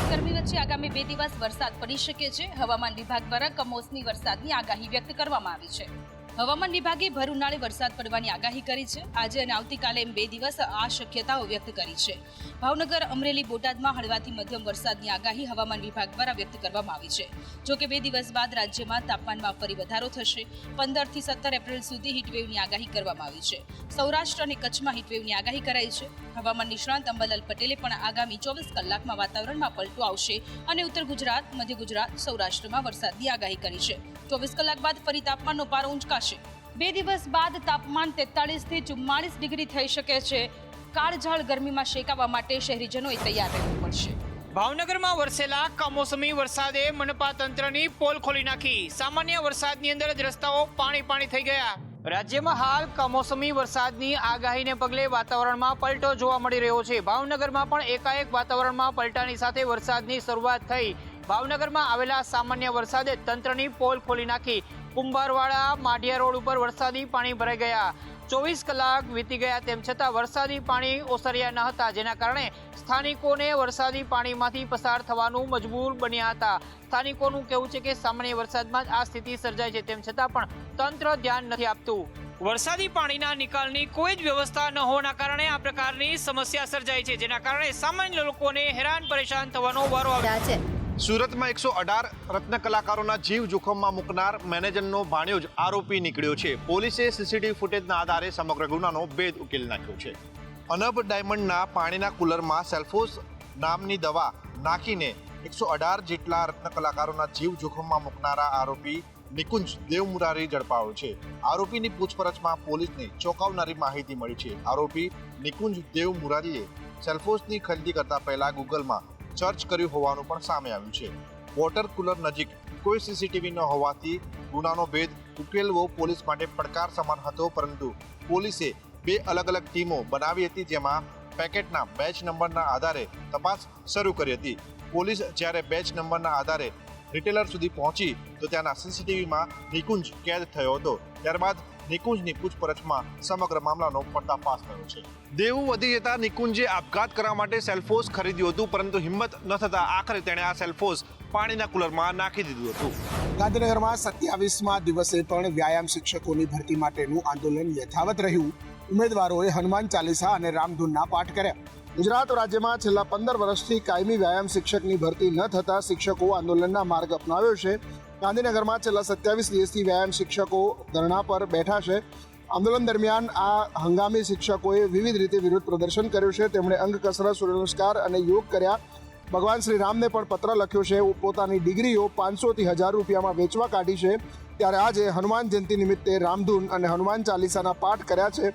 ઝાઝાળ ગરમી વચ્ચે આગામી 2 દિવસ વરસાદ પડી શકે છે. હવામાન વિભાગ દ્વારા કમોસમી વરસાદની આગાહી વ્યક્ત કરવામાં આવી છે. હવામાન વિભાગે ભર ઉનાળે વરસાદ પડવાની આગાહી કરી છે. આજે અને આવતીકાલે એમ 2 દિવસ આ શક્યતાઓ વ્યક્ત કરી છે. ભાવનગર, અમરેલી, બોટાદમાં હળવાથી મધ્યમ વરસાદની આગાહી હવામાન વિભાગ દ્વારા વ્યક્ત કરવામાં આવી છે. જોકે 2 દિવસ બાદ રાજ્યમાં તાપમાનમાં ફરી વધારો થશે. 15 થી 17 એપ્રિલ સુધી હીટવેવની આગાહી કરવામાં આવી છે. સૌરાષ્ટ્ર અને કચ્છમાં હીટવેવની આગાહી કરાઈ છે. હવામાન નિષ્ણાંત અંબાલાલ પટેલે પણ આગામી 24 કલાકમાં વાતાવરણમાં પલટો આવશે અને ઉત્તર ગુજરાત, મધ્ય ગુજરાત, સૌરાષ્ટ્રમાં વરસાદની આગાહી કરી છે. 24 કલાક બાદ ફરી તાપમાનનો પારો ઊંચકાશે. 2 દિવસ બાદ તાપમાન 43 થી 44 ડિગ્રી થઈ શકે છે. કાળઝાળ ગરમીમાં શેકાવા માટે શહેરીજનોએ તૈયાર રહેવું પડશે. ભાવનગરમાં વરસેલા કમોસમી વરસાદે મનપા તંત્રની પોલ ખોલી નાખી. સામાન્ય વરસાદની અંદર જ રસ્તાઓ પાણી થઈ ગયા. રાજ્યમાં હાલ કમોસમી વરસાદની આગાહીને પગલે વાતાવરણમાં પલટો જોવા મળી રહ્યો છે. ભાવનગરમાં પણ એકાએક વાતાવરણમાં પલટાની સાથે વરસાદની શરૂઆત થઈ. ભાવનગરમાં આવેલા સામાન્ય વરસાદે તંત્રની પોલ ખોલી નાખી. કુંભારવાડા માઢિયા રોડ ઉપર વરસાદી પાણી ભરાઈ ગયા. 24 કલાક વીતી ગયા તેમ છતાં વરસાદી પાણી ઓસર્યા ન હતા, જેના કારણે સ્થાનિકોને વરસાદી પાણીમાંથી પસાર થવાનું મજબૂર બન્યા હતા. સ્થાનિકોનું કહેવું છે કે સામાન્ય વરસાદમાં જ આ સ્થિતિ સર્જાય છે, તેમ છતાં પણ તંત્ર ધ્યાન નથી આપતું. વરસાદી પાણીના નિકાલની કોઈ જ વ્યવસ્થા ન હોવાના કારણે આ પ્રકારની સમસ્યા સર્જાય છે, જેના કારણે સામાન્ય લોકોને હેરાન પરેશાન થવાનો વારો આવ્યો છે. સુરતમાં 118 રત્ન કલાકારોના જીવ જોખમમાં મૂકનાર મેનેજરનો ભાણિયો જ આરોપી નીકળ્યો છે. પોલીસે સીસીટીવી ફૂટેજના આધારે સમગ્ર ગુનાનો ભેદ ઉકેલી નાખ્યો છે. અનબ ડાયમંડના પાણીના કુલરમાં સેલ્ફોસ નામની દવા નાખીને 118 જેટલા રત્ન કલાકારોના જીવ જોખમમાં મૂકનારા આરોપી નિકુંજ દેવમુરારી ઝડપાયો છે. આરોપીની પૂછપરછમાં પોલીસને ચોંકાવનારી માહિતી મળી છે. આરોપી નિકુંજ દેવમુરારીએ સેલ્ફોસની ખરીદી કરતા પહેલા ગૂગલમાં સર્ચ કર્યું હોવાનું પણ સામે આવ્યું છે. વોટર કુલર નજીક કોઈ સીસીટીવી ન હોવાથી ગુનાનો ભેદ ઉકેલવો પોલીસ માટે પડકાર સમાન હતો, પરંતુ પોલીસે 2 અલગ-અલગ ટીમો બનાવી હતી, જેમાં પેકેટના બેચ નંબરના આધારે તપાસ શરૂ કરી હતી. પોલીસ જ્યારે બેચ નંબરના આધારે રિટેલર સુધી પહોંચી તો ત્યાંના સીસીટીવીમાં નિકુંજ કેદ થયો હતો. ત્યારબાદ નિકુંજની પૂછપરછમાં સમગ્ર મામલાનો પર્દાફાશ થયો છે. દેવું વધી જતા નિકુંજે આપઘાત કરવા માટે સેલ્ફોસ ખરીદ્યું હતું, પરંતુ હિંમત ન થતા આખરે તેણે આ સેલ્ફોસ પાણીના કુલરમાં નાખી દીધું હતું. ગાંધીનગરમાં 27મા દિવસે પણ વ્યાયામ શિક્ષકોની ભરતી માટેનું આંદોલન યથાવત રહ્યું. ઉમેદવારોએ હનુમાન ચાલીસા અને રામધૂનના પાઠ કર્યા. ગુજરાત રાજ્યમાં છેલ્લા 15 વર્ષથી કાયમી વ્યાયામ શિક્ષકની ભરતી ન થતા શિક્ષકો આંદોલનના માર્ગ અપનાવ્યો છે. ગાંધીનગરમાં છેલ્લા 27 દિવસથી વ્યાયામ શિક્ષકો ધરણા પર બેઠા છે. આંદોલન દરમિયાન આ હંગામી શિક્ષકોએ વિવિધ રીતે વિરોધ પ્રદર્શન કર્યું છે. તેમણે અંગ કસરત, સૂર્યનમસ્કાર અને યોગ કર્યા. ભગવાન શ્રી રામને પણ પત્ર લખ્યો છે. પોતાની ડિગ્રીઓ 500 થી 1000 રૂપિયામાં વેચવા કાઢી છે. ત્યારે આજે હનુમાન જયંતિ નિમિત્તે રામધૂન અને હનુમાન ચાલીસાના પાઠ કર્યા છે.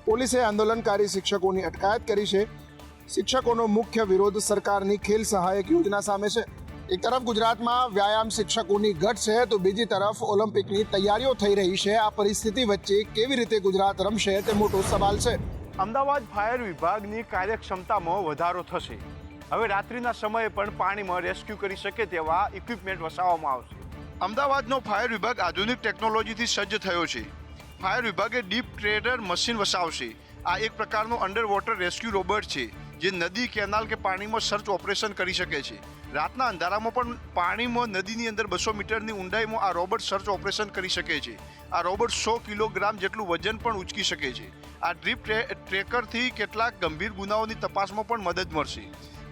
પોલીસે આંદોલનકારી શિક્ષકોની અટકાયત કરી છે. શિક્ષકોનો મુખ્ય વિરોધ સરકારની ખેલ સહાયક યોજના સામે છે. એક તરફ ગુજરાતમાં વ્યાયામ શિક્ષકોની ઘટ છે, તો બીજી તરફ ઓલિમ્પિકની તૈયારીઓ થઈ રહી છે. આ પરિસ્થિતિ વચ્ચે કેવી રીતે ગુજરાત રમશે તે મોટો સવાલ છે. અમદાવાદ ફાયર વિભાગની કાર્યક્ષમતામાં વધારો થશે. હવે રાત્રિના સમયે પણ પાણીમાં રેસ્ક્યુ કરી શકે તેવા ઇક્વિપમેન્ટ વસાવવામાં આવશે. અમદાવાદનો ફાયર વિભાગ આધુનિક ટેકનોલોજીથી સજ્જ થયો છે. ફાયર વિભાગે ડીપ ટ્રેડર મશીન વસાવશે. આ એક પ્રકારનો અંડર વોટર રેસ્ક્યુ રોબોટ છે, જે નદી, કેનાલ કે પાણીમાં સર્ચ ઓપરેશન કરી શકે છે. રાતના અંધારામાં પણ પાણીમાં નદીની અંદર 200 મીટરની ઊંડાઈમાં આ રોબોટ સર્ચ ઓપરેશન કરી શકે છે. આ રોબોટ 100 કિલોગ્રામ જેટલું વજન પણ ઉંચકી શકે છે. આ ડ્રીપ ટ્રેકરથી કેટલાક ગંભીર ગુનાઓની તપાસમાં પણ મદદ મળશે.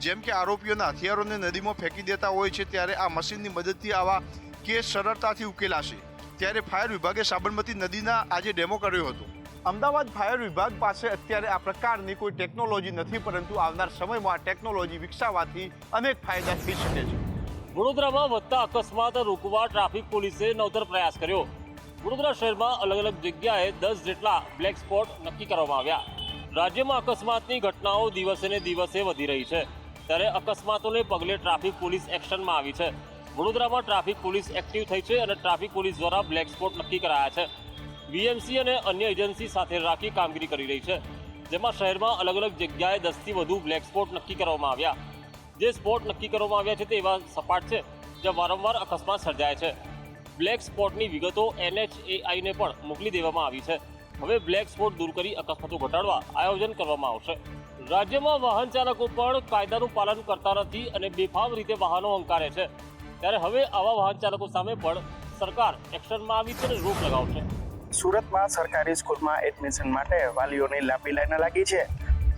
જેમ કે આરોપીઓના હથિયારોને નદીમાં ફેંકી દેતા હોય છે, ત્યારે આ મશીનની મદદથી આવા કેસ સરળતાથી ઉકેલાશે. ત્યારે ફાયર વિભાગે સાબરમતી નદીના આજે ડેમો કર્યો હતો. અમદાવાદ ફાયર વિભાગ પાસે અત્યારે આ પ્રકારની કોઈ ટેકનોલોજી નથી, પરંતુ આવનાર સમયમાં આ ટેકનોલોજી વિકસાવવાથી અનેક ફાયદા થઈ શકે છે. વડોદરામાં વધતા અકસ્માત રોકવા ટ્રાફિક પોલીસે નવતર પ્રયાસ કર્યો. વડોદરા શહેરમાં અલગ અલગ જગ્યાએ 10 જેટલા બ્લેક સ્પોટ નક્કી કરવામાં આવ્યા. રાજ્યમાં અકસ્માતની ઘટનાઓ દિવસે ને દિવસે વધી રહી છે, ત્યારે અકસ્માતોને પગલે ટ્રાફિક પોલીસ એક્શનમાં આવી છે. વડોદરામાં ટ્રાફિક પોલીસ એક્ટિવ થઈ છે અને ટ્રાફિક પોલીસ દ્વારા બ્લેક સ્પોટ નક્કી કરાયા છે. વીએમસી અને અન્ય એજન્સી સાથે રાખી કામગીરી કરી રહી છે, જેમાં શહેરમાં અલગ અલગ જગ્યાએ 10થી વધુ બ્લેક સ્પોટ નક્કી કરવામાં આવ્યા. જે સ્પોટ નક્કી કરવામાં આવ્યા છે તે એવા સપાટ છે જ્યાં વારંવાર અકસ્માત સર્જાય છે. બ્લેક સ્પોટની વિગતો NHAIને પણ મોકલી દેવામાં આવી છે. હવે બ્લેક સ્પોટ દૂર કરી અકસ્માતો ઘટાડવા આયોજન કરવામાં આવશે. રાજ્યમાં વાહન ચાલકો પણ કાયદાનું પાલન કરતા નથી અને બેફામ રીતે વાહનો હંકારે છે, ત્યારે હવે આવા વાહન ચાલકો સામે પણ સરકાર એક્શનમાં આવી છે અને રોક લગાવશે. સુરતમાં સરકારી સ્કૂલમાં એડમિશન માટે વાલીઓની લાંબી લાઈન લાગી છે.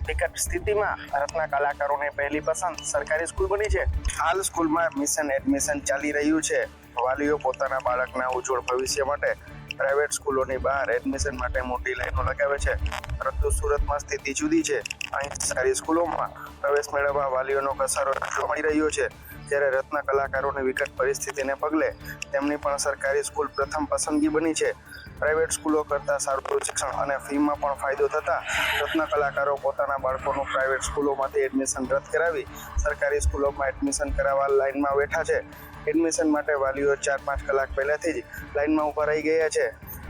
વિકટ સ્થિતિમાં ભારતના કલાકારોની પહેલી પસંદ સરકારી સ્કૂલ બની છે. હાલ સ્કૂલમાં મિશન એડમિશન ચાલી રહ્યું છે. વાલીઓ પોતાના બાળકના ઉજ્જવળ ભવિષ્ય માટે પ્રાઇવેટ સ્કૂલોની બહાર એડમિશન માટે મોટી લાઈનો લગાવે છે, પરંતુ સુરતમાં સ્થિતિ જુદી છે. અહીં સરકારી સ્કૂલોમાં પ્રવેશ મેળવવા વાલીઓનો ઘસારો જોવા મળી રહ્યો છે, જ્યારે રત્ન કલાકારોની વિકટ પરિસ્થિતિને પગલે તેમની પણ સરકારી સ્કૂલ પ્રથમ પસંદગી બની છે. પ્રાઇવેટ સ્કૂલો કરતાં સારું શિક્ષણ અને ફીમાં પણ ફાયદો થતાં રત્ન કલાકારો પોતાના બાળકોનું પ્રાઇવેટ સ્કૂલોમાંથી એડમિશન રદ કરાવી સરકારી સ્કૂલોમાં એડમિશન કરાવવા લાઇનમાં બેઠા છે. એડમિશન માટે વાલીઓ 4-5 કલાક પહેલાથી જ લાઇનમાં ઊભા રહી ગયા છે.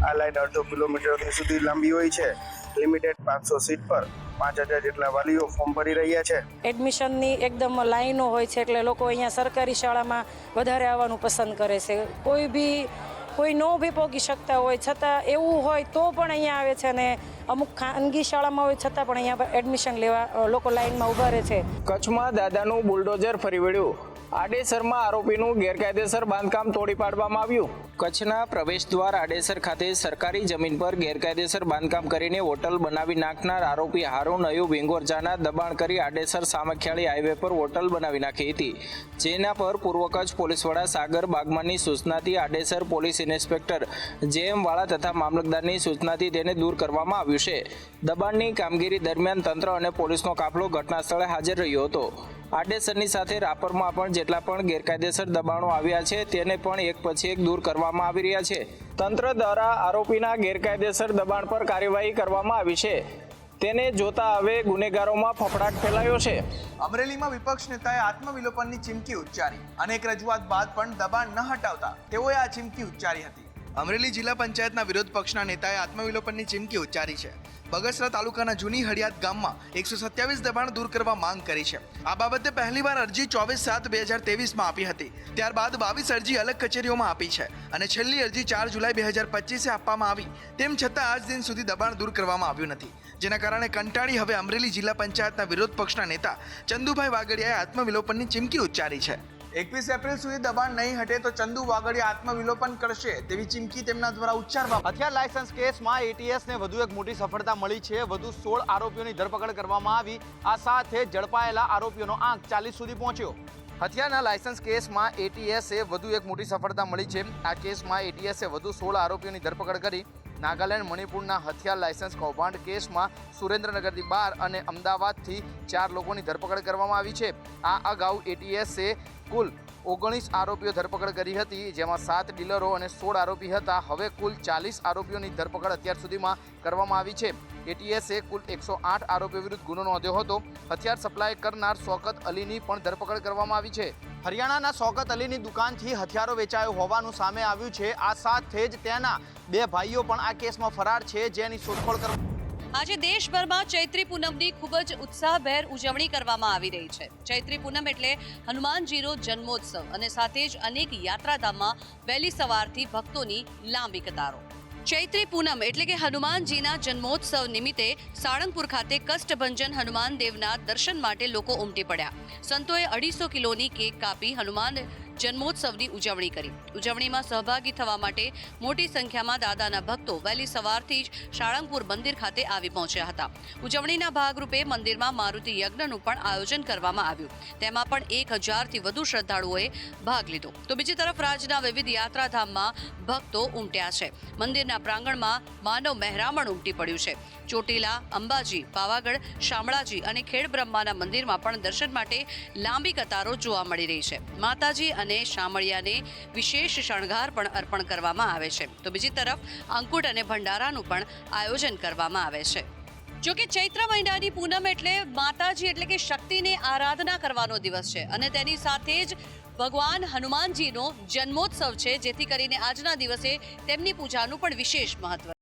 આ લાઇન અડધો કિલોમીટરથી સુધી લાંબી હોય છે. લિમિટેડ 500 સીટ પર 5000 જેટલા વાલીઓ ફોર્મ ભરી રહ્યા છે. એડમિશનની એકદમ લાઈનો હોય છે, એટલે લોકો અહીંયા સરકારી શાળામાં વધારે આવવાનું પસંદ કરે છે. કોઈ નો બી પહોંચી શકતા હોય છતાં એવું હોય તો પણ અહીંયા આવે છે, અને અમુક ખાનગી શાળામાં હોય છતાં પણ અહીંયા એડમિશન લેવા લોકો લાઈનમાં ઊભા રહે છે. કચ્છમાં દાદાનું બુલડોઝર ફરી વળ્યું. આડેસરમાં આરોપીનું ગેરકાયદેસર બાંધકામ તોડી પાડવામાં આવ્યું. કચ્છના પ્રવેશદ્વાર આડેસર ખાતે સરકારી જમીન પર ગેરકાયદેસર બાંધકામ કરીને હોટલ બનાવી નાખનાર આરોપી હારૂન અયુબ ઇંગોરજાના દબાણ કરી આડેસર સામખિયાળી હાઈવે પર હોટલ બનાવી નાખી હતી, જેના પર પૂર્વ કચ્છ પોલીસ વડા સાગર બાગમાનની સૂચનાથી આડેસર પોલીસ ઇન્સ્પેક્ટર જે.એમ. વાળા તથા મામલતદારની સૂચનાથી તેને દૂર કરવામાં આવ્યું છે. દબાણની કામગીરી દરમિયાન તંત્ર અને પોલીસનો કાફલો ઘટના સ્થળે હાજર રહ્યો હતો. આડેસરની સાથે રાપરમાં પણ જેટલા પણ ગેરકાયદેસર દબાણો આવ્યા છે તેને પણ એક પછી એક દૂર કરવામાં આવી રહ્યા છે. તંત્ર દ્વારા આરોપીના ગેરકાયદેસર દબાણ પર કાર્યવાહી કરવામાં આવી છે. તેને જોતા હવે ગુનેગારોમાં ફફડાટ ફેલાયો છે. અમરેલીમાં વિપક્ષ નેતાએ આત્મવિલોપનની ચીમકી ઉચ્ચારી. અનેક રજૂઆત બાદ પણ દબાણ ન હટાવતા તેઓએ આ ચીમકી ઉચ્ચારી હતી. અમરેલી જિલ્લા પંચાયતના વિરોધ પક્ષના નેતાએ આત્મવિલોપનની ચીમકી ઉચ્ચારી છે. બગસરા તાલુકાના જૂની હડિયાદ ગામમાં 127 દબાણ દૂર કરવા માંગ કરી છે. આ બાબતે પહેલીવાર અરજી 24/7/2023માં આપી હતી. ત્યારબાદ 22 અરજી અલગ કચેરીઓમાં આપી છે અને છેલ્લી અરજી 4 જુલાઈ 2025 આપવામાં આવી. તેમ છતાં આજ દિન સુધી દબાણ દૂર કરવામાં આવ્યું નથી, જેના કારણે કંટાળી હવે અમરેલી જિલ્લા પંચાયતના વિરોધ પક્ષના નેતા ચંદુભાઈ વાગડિયાએ આત્મવિલોપનની ચીમકી ઉચ્ચારી છે. 21 એપ્રિલ સુધી દબાણ નહીં હટે તો ચંદુ વાગડિયા આત્મવિલોપન કરશે તેવી ચીમકી તેમના દ્વારા ઉચ્ચારવામાં. હથિયાર લાયસન્સ કેસમાં એટીએસને વધુ એક મોટી સફળતા મળી છે. વધુ 16 આરોપીઓની ધરપકડ કરવામાં આવી. આ સાથે ઝડપાયેલા આરોપીઓનો આંક 40 સુધી પહોંચ્યો. હથિયારના લાયસન્સ કેસમાં એટીએસે વધુ એક મોટી સફળતા મળી છે. આ કેસમાં એટીએસે વધુ 16 આરોપીઓની ધરપકડ કરી. નાગાલેન્ડ મણિપુરના હથિયાર લાયસન્સ કૌભાંડ કેસમાં સુરેન્દ્રનગરથી 12 અને અમદાવાદથી 4 લોકોની ધરપકડ કરવામાં આવી છે. આ અગાઉ એટીએસે કુલ 19 આરોપીઓ ધરપકડ કરી હતી, જેમાં 7 ડીલરો અને 16 આરોપી હતા. હવે કુલ 40 આરોપીઓની ધરપકડ અત્યાર સુધીમાં કરવામાં આવી છે. એટીએસે કુલ 108 આરોપીઓ વિરુદ્ધ ગુનો નોંધ્યો હતો. હથિયાર સપ્લાય કરનાર શૌકત અલીની પણ ધરપકડ કરવામાં આવી છે. હરિયાણાના શૌકત અલીની દુકાનથી હથિયારો વેચાયો હોવાનું સામે આવ્યું છે. આ સાથે જ તેના 2 ભાઈઓ પણ આ કેસમાં ફરાર છે, જેની શોધખોળ કરવામાં. આજે દેશભરમાં ચૈત્રી પૂનમની ખૂબ જ ઉત્સાહભેર ઉજવણી કરવામાં આવી રહી છે. ચૈત્રી પૂનમ એટલે હનુમાનજીનો જન્મોત્સવ અને સાથે જ અનેક યાત્રાધામમાં વહેલી સવારથી ભક્તોની લાંબી કતારો. ચૈત્રી પૂનમ એટલે કે હનુમાનજીના જન્મોત્સવ નિમિત્તે સાળંગપુર ખાતે કષ્ટભંજન હનુમાન દેવના દર્શન માટે લોકો ઉમટી પડ્યા. સંતોએ 250 કિલોની કેક કાપી હનુમાન જન્મોત્સવની ઉજવણી કરી. ઉજવણીમાં સહભાગી થવા માટે મોટી સંખ્યામાં દાદાના ભક્તો વહેલી સવારથી જ સાળંગપુર મંદિર ખાતે આવી પહોંચ્યા હતા. ઉજવણીના ભાગરૂપે મંદિરમાં મારુતિ યજ્ઞનું પણ આયોજન કરવામાં આવ્યું. તેમાં પણ 1000થી વધુ શ્રદ્ધાળુઓએ ભાગ લીધો. તો બીજી તરફ રાજ્યના વિવિધ યાત્રાધામમાં ભક્તો ઉમટ્યા છે. મંદિરના પ્રાંગણમાં માનવ મહેરામણ ઉમટી પડ્યું છે. ચોટીલા, અંબાજી, પાવાગઢ, શામળાજી અને ખેડબ્રહ્માના મંદિરમાં પણ દર્શન માટે લાંબી કતારો જોવા મળી રહી છે. માતાજી અને શામળિયાને વિશેષ શણગાર પણ અર્પણ કરવામાં આવે છે. તો બીજી તરફ અંકુટ અને ભંડારાનું પણ આયોજન કરવામાં આવે છે. જો કે ચૈત્ર મહિનાની પૂનમ એટલે માતાજી એટલે કે શક્તિને આરાધના કરવાનો દિવસ છે અને તેની સાથે જ ભગવાન હનુમાનજીનો જન્મોત્સવ છે, જેથી કરીને આજના દિવસે તેમની પૂજાનું પણ વિશેષ મહત્વ